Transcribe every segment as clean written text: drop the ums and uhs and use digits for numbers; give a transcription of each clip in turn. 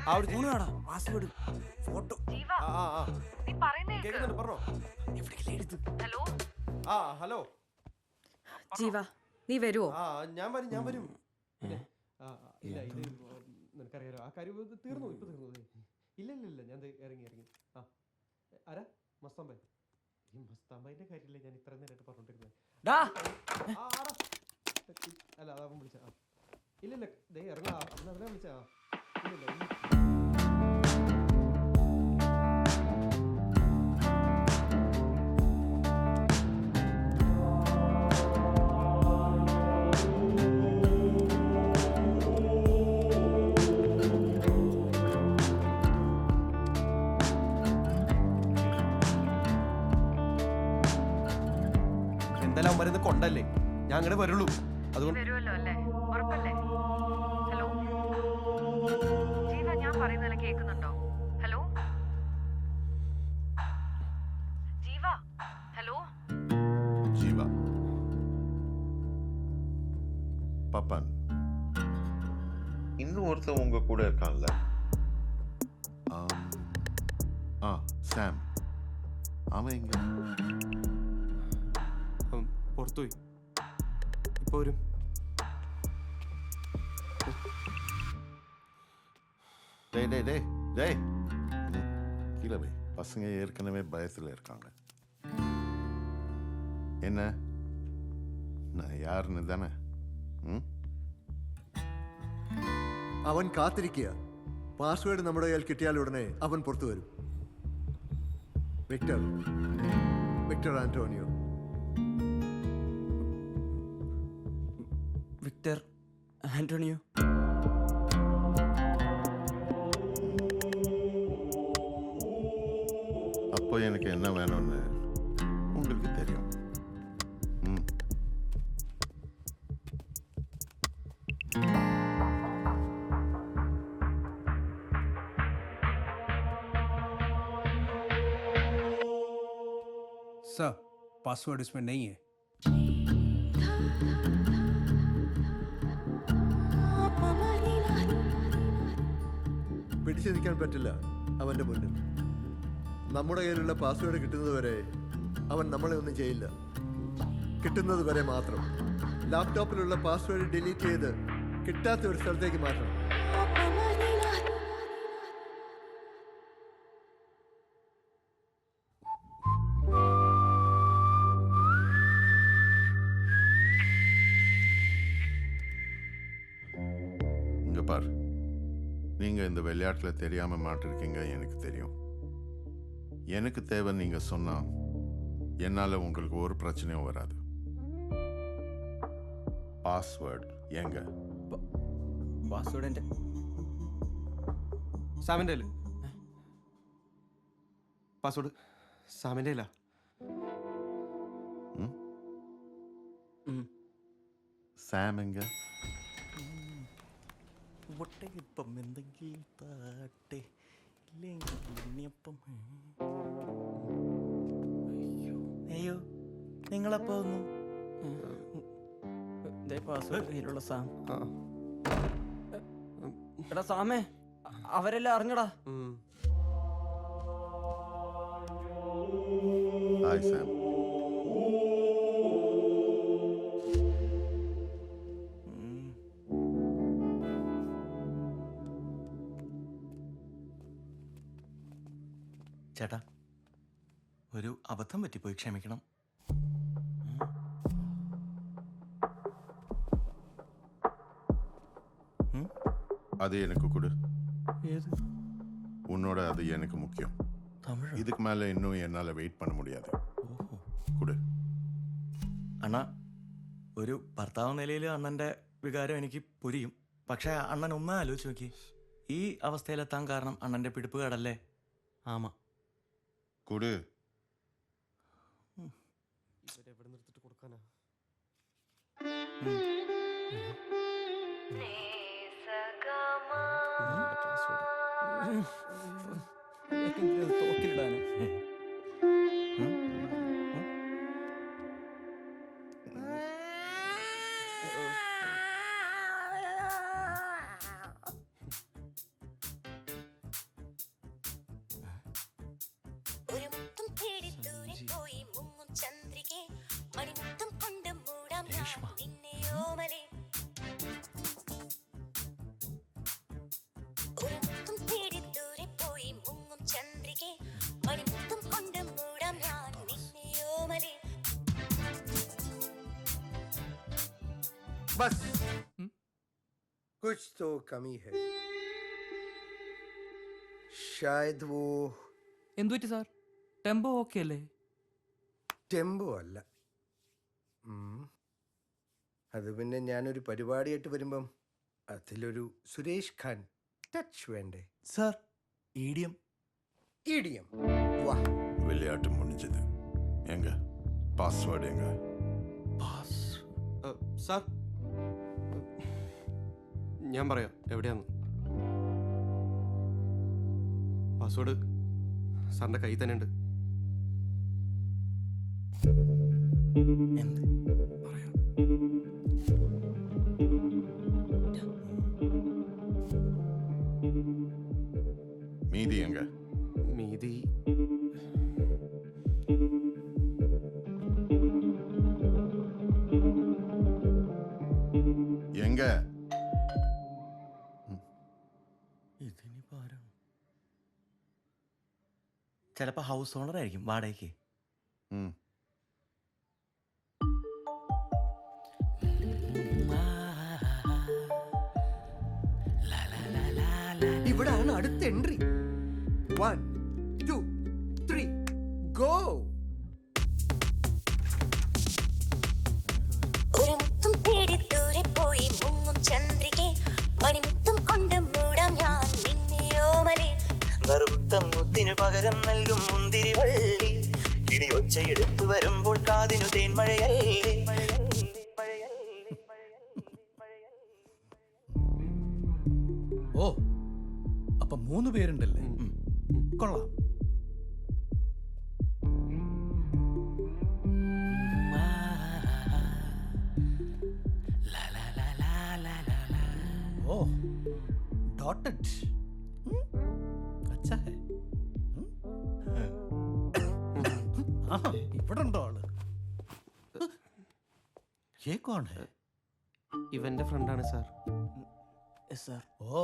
ആ ഒരു ഫോണാടാ password photo കേൾക്കുന്നുണ്ട് പറഞ്ഞോ. ഹലോ ആ ഹലോ. ജീവ നീ വരുവോ? ആ ഞാൻ വരും. പിന്നെ ഇല്ല ഇത് നിനക്കറിയാലോ ആ കാര്യം ഇത് തീർന്നു. ഇപ്പൊ തീർന്നു. ഇല്ല ഞാൻ ഇറങ്ങി. ആ ആരാ? മസ്താംബാൻ. ഈ മസ്താംബാന്റെ കാര്യമില്ല ഞാൻ ഇത്ര നേരമായിട്ട് പറഞ്ഞോണ്ടിരുന്നത്. അല്ല അതവൻ വിളിച്ച. ഇല്ല ദേ ഇറങ്ങാ അവനെ വിളിച്ച. ഇല്ല എന്തായാലും അവൻ വരുന്നത് കൊണ്ടല്ലേ ഞാൻ അങ്ങനെ വരുള്ളൂ. അതുകൊണ്ട് വരുമല്ലോ അല്ലേ? ഉറപ്പല്ലേ? ഹലോ ജീവ, ഞാൻ പറയുന്നതല്ല കേൾക്കുന്നുണ്ടോ? ഹലോ ജീവ, ഹലോ ஜீவா பப்பன் இன்னும் ஒருத்தன் உங்க கூட இருக்கான்ல? சாம். அவன் எங்க? പുറത്തുപോയി. ഇപ്പൊ വരും. டேய் கீழே போய். பசங்க ஏற்கனவே பயத்தில் இருக்காங்க. என்ன நான் யாருன்னு தானே? അവൻ കാത്തിരിക്കുക. പാസ്വേഡ് നമ്മുടെ കയ്യിൽ കിട്ടിയാൽ ഉടനെ അവൻ പുറത്തു വരും. Victor Antonio. Victor Antonio. அப்போ எனக்கு என்ன வேணும்னு உங்களுக்கு தெரியும். सर पासवर्ड इसमें नहीं है. പിടിച്ചു നിൽക്കാൻ പറ്റില്ല അവൻ്റെ മുന്നിൽ. നമ്മുടെ കയ്യിലുള്ള പാസ്വേഡ് കിട്ടുന്നത് വരെ അവൻ നമ്മളെ ഒന്നും ചെയ്യില്ല. കിട്ടുന്നത് വരെ മാത്രം. ലാപ്ടോപ്പിലുള്ള പാസ്വേഡ് ഡിലീറ്റ് ചെയ്ത് കിട്ടാത്ത ഒരു സ്ഥലത്തേക്ക് മാറ്റണം. இங்க பார், நீங்க இந்த விளையாட்டில் தெரியாம மாட்டிருக்கீங்க எனக்கு தெரியும். எனக்கு தேவை நீங்க சொன்னா என்னால உங்களுக்கு ஒரு பிரச்சனையும் வராது. പാസ്വേഡ് എങ്ക? പാസ്വേഡ് എൻ്റെ സാമിൻ്റെ പാസ്വേഡ് സാമിൻ്റെ ഇല്ല. സാം എങ്ക? ഇപ്പം എന്തെങ്കിലും താട്ടെ ഇല്ലെങ്കിൽ ഉണ്ണിയപ്പം. അയ്യോ നിങ്ങളപ്പോ ഒന്നു പാസ്വേഡ് കയ്യിലുള്ള സാം. എടാ സാമേ, അവരെല്ലാം അറിഞ്ഞടാ. Hi Sam. ചേട്ടാ, ഒരു അബദ്ധം പറ്റിപ്പോയി, ക്ഷമിക്കണം. அது எனக்கு கொடு. ഏത്? உன்னோட அது எனக்கு முக்கியம். തമിഴ്? இதுக்கு மேல இன்னும் என்னால வெயிட் பண்ண முடியாது. ഓഹോ. கொடு. അണ്ണ, ഒരു ഭർത്താവ് നിലയിൽ അണ്ണൻ്റെ വികാരം എനിക്ക് പുരിയും. പക്ഷെ അണ്ണൻ ഒന്ന് ആലോചിച്ച് നോക്കി, ഈ അവസ്ഥയിലെത്താൻ കാരണം അണ്ണൻ്റെ പിടിപ്പ് കേടല്ലേ? ആമാ. கொடு. എവിടെ നിർത്തിട്ട് കൊടുക്കാനാ? തോക്കിലിടാനോ? രേഷ്മ. बस कुछ तो कमी है शायद वो എന്തുപറ്റി സാർ? ടെമ്പോ ഓക്കെ അല്ലേ? ടെമ്പോ അല്ല. അത് പിന്നെ ഞാനൊരു പരിപാടിയായിട്ട് വരുമ്പം അതിലൊരു സുരേഷ് ഖാൻ ടച്ച് വേണ്ടേ? സാർ ഈഡിയം. ഇടിയം വാ. விளையாட்டு முடிஞ்சது. எங்க பாஸ்வேர்டு எங்க? സാർ ഞാൻ പറയാം എവിടെയാന്ന്. പാസ്വേഡ് സാറിൻ്റെ കയ്യിൽ തന്നെ ഉണ്ട്. എന്ത്? പറയാം. மீதி எங்க? മീതി எங்க? ഇതിനിപ്പോ ആരാ? ചിലപ്പോ ഹൗസ് ഓണർ ആയിരിക്കും വാടകയ്ക്ക്. ம் ഇവിടാണ് അടുത്ത എൻട്രി. 1 2 3 ഗോ. മുത്തിന് പകരം നൽകും മുന്തിരി വള്ളി ഇടി ഒച്ചയെടുത്തു വരുമ്പോൾ കാതിനു തേൻമഴയല്ലേ. ഓ അപ്പൊ 3 പേരുണ്ടല്ലേ? കൊള്ളാം. ഓ ഡോട്ടഡ്. അച്ഛാ ഹേ. ആഹാ, ഇവിടെ ഉണ്ടോ ആള്? ये कौन है? ഇവൻ്റെ ഫ്രണ്ടാണ് സാർ. സാർ ഓ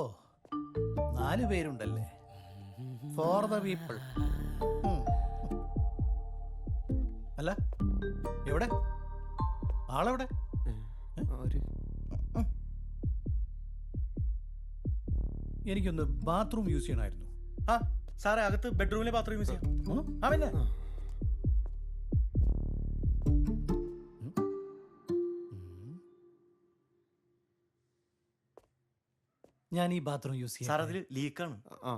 4 പേരുണ്ടല്ലേ? Four the people. അല്ല എവിടെ ആളെവിടെ? ഒരു എനിക്കൊന്ന് ബാത്റൂം യൂസ് ചെയ്യണമായിരുന്നു. ആ സാറേ അകത്ത് ബെഡ്റൂമിലെ ബാത്റൂം യൂസ് ചെയ്യാം. ആ പിന്നെ ഞാൻ ഈ ബാത്റൂം യൂസ് സാർ ചെയ്യാം. അതിൽ ലീക്കാണ്. ആ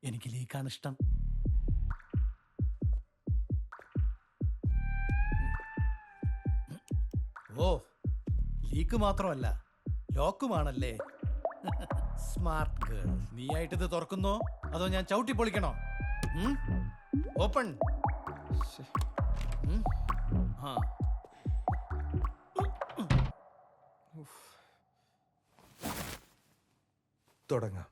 എനിക്ക് ലീക്കാണ് ഇഷ്ടം. ഓ ലീക്ക് മാത്രമല്ല ലോക്കുമാണല്ലേ? Smart girl. നീ ആയിട്ട് ഇത് തുറക്കുന്നോ അതോ ഞാൻ ചവിട്ടി പൊളിക്കണോ? ഓപ്പൺ. ആ തുടങ്ങാം.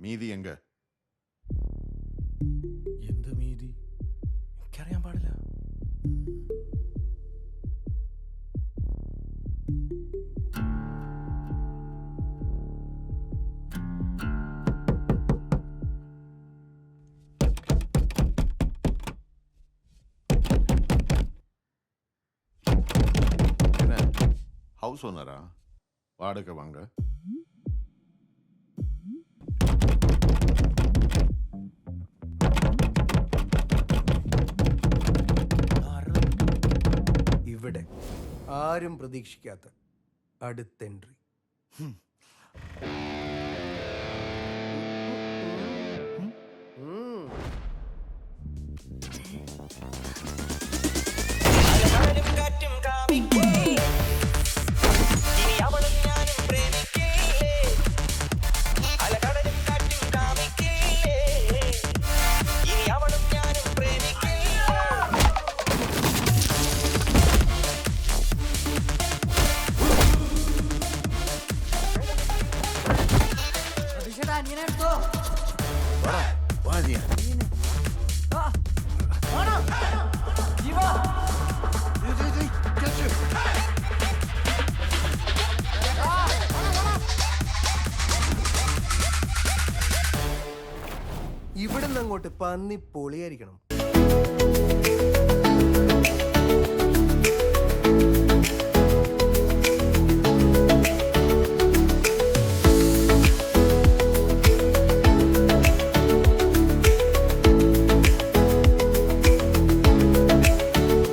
மீதி எங்க? എന്ത് മീതി? എനിക്കറിയാൻ പാടില്ല. என்ன ஹவுஸ் ஓனரா? வாடகை வாங்க. ഇവിടെ ആരും പ്രതീക്ഷിക്കാത്ത അടുത്ത എൻട്രി. അങ്ങോട്ട് പന്നി പൊളിയായിരിക്കണം.